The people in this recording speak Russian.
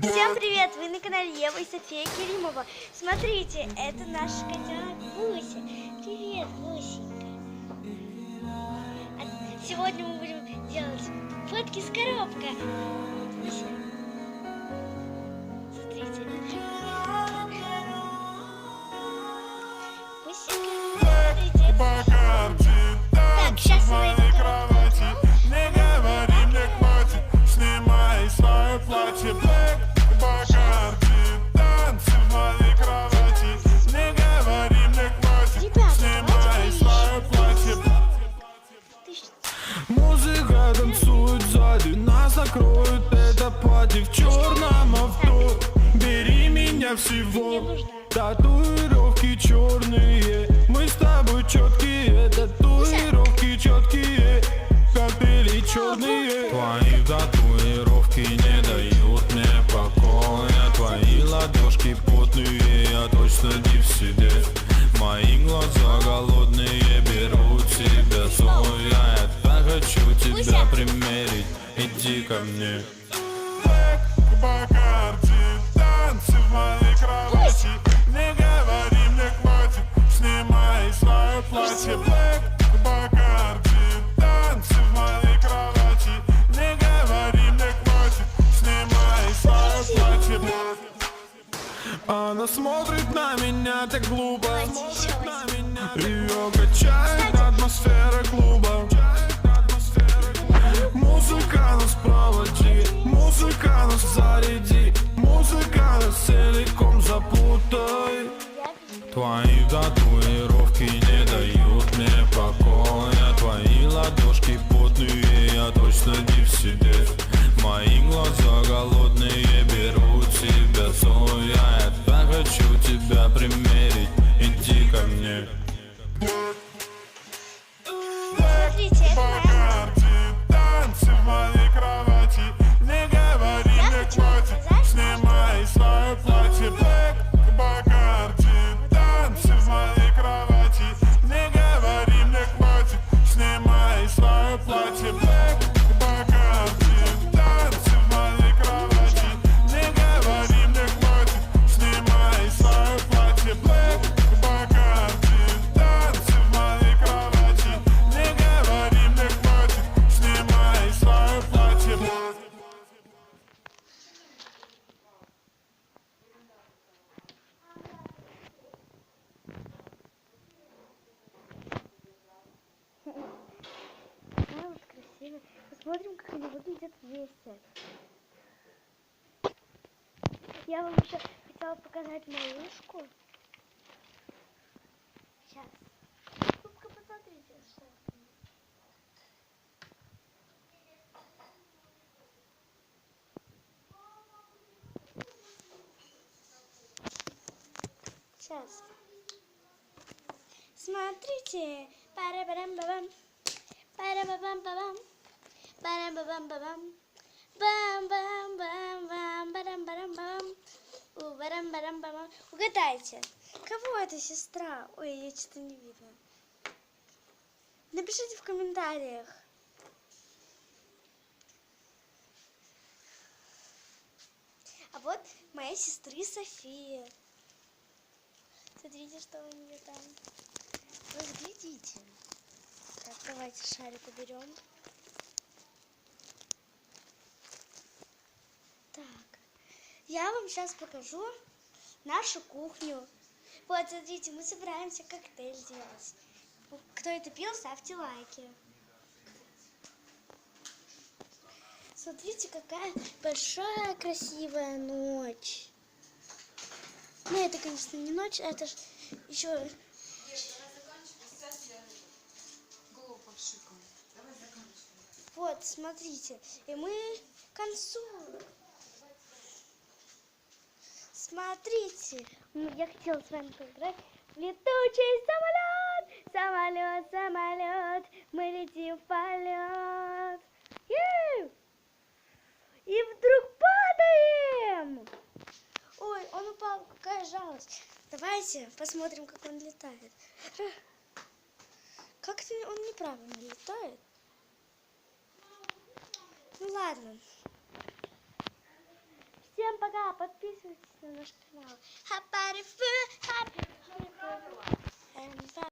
Всем привет! Вы на канале Ева и София Керимова. Смотрите, это наш котенок Буся. Привет, Бусенька. Сегодня мы будем делать фотки с коробкой. Буся. Смотрите. Бусенька, смотрите. Так, сейчас мы Не говори мне хватит, снимай свое платье. Black Bacardi, танцы в моей кровати. Не говори мне хватит, снимай свое платье. Музыка танцует сзади, нас закроют это пати в черном авто. Бери меня всего, татуировки черные. Мы с тобой четкие, татуировки четкие, коктейли черные. Твои татуировки не дают мне покоя. Твои ладошки потные, я точно не в себе. Мои глаза голодные, берут тебя свой. Я так хочу тебя примерить, иди ко мне. Бакарди, танцы в моей кровати. Не говори мне хватит, снимай свое платье. Black Bacardi, танцы в моей кровати. Не говори мне хватит, снимай свое платье. Она смотрит на меня так глупо, ее качает атмосфера клуба. Музыка нас проводи, музыка нас заряди, музыка нас целиком запутай. Твои татуировки не дают мне покоя. Твои ладошки потные, я точно не в себе. Мои глаза голодные, берут тебя свой. Я так хочу тебя примерить, иди ко мне. смотрите, Танцы в моей кровати. Не говори мне хватит, снимай свое платье. Black Bacardi, танцы в моей кровати. Не говори мне хватит, снимай свое платье. Black Bacardi, танцы в моей кровати. Не говори мне хватит, снимай свое платье. Black Bacardi, танцы в моей кровати. Не говори мне хватит, снимай свое платье. такая вот красивая. Посмотрим, как они выглядят вместе. Я вам еще хотела показать малышку. Сейчас. Ну-ка, посмотрите, что это. Сейчас. Смотрите. Пара-барам-бабам. Пара-бабам-бабам. Пара-бабам-бабам. Бам-бам-бам-бам. Барам-барам-бам. Барам-барам-бам. Угадайте, кого это сестра? Ой, я что-то не видно. Напишите в комментариях. А вот моя сестры София. Смотрите, что у нее там. Разглядите. Так, давайте шарик уберем. Так, я вам сейчас покажу нашу кухню. Вот, смотрите, мы собираемся коктейль делать. Кто это пил, ставьте лайки. Смотрите, какая большая красивая ночь. Ну, это, конечно, не ночь, это ж еще... Вот, смотрите, и мы к концу. Смотрите, я хотела с вами поиграть в летучий самолет, самолет, самолет, мы летим в полет. И вдруг падаем. Ой, он упал, какая жалость. Давайте посмотрим, как он летает. Как-то он неправильно летает. Ну ладно. Всем пока, подписывайтесь на наш канал. Happy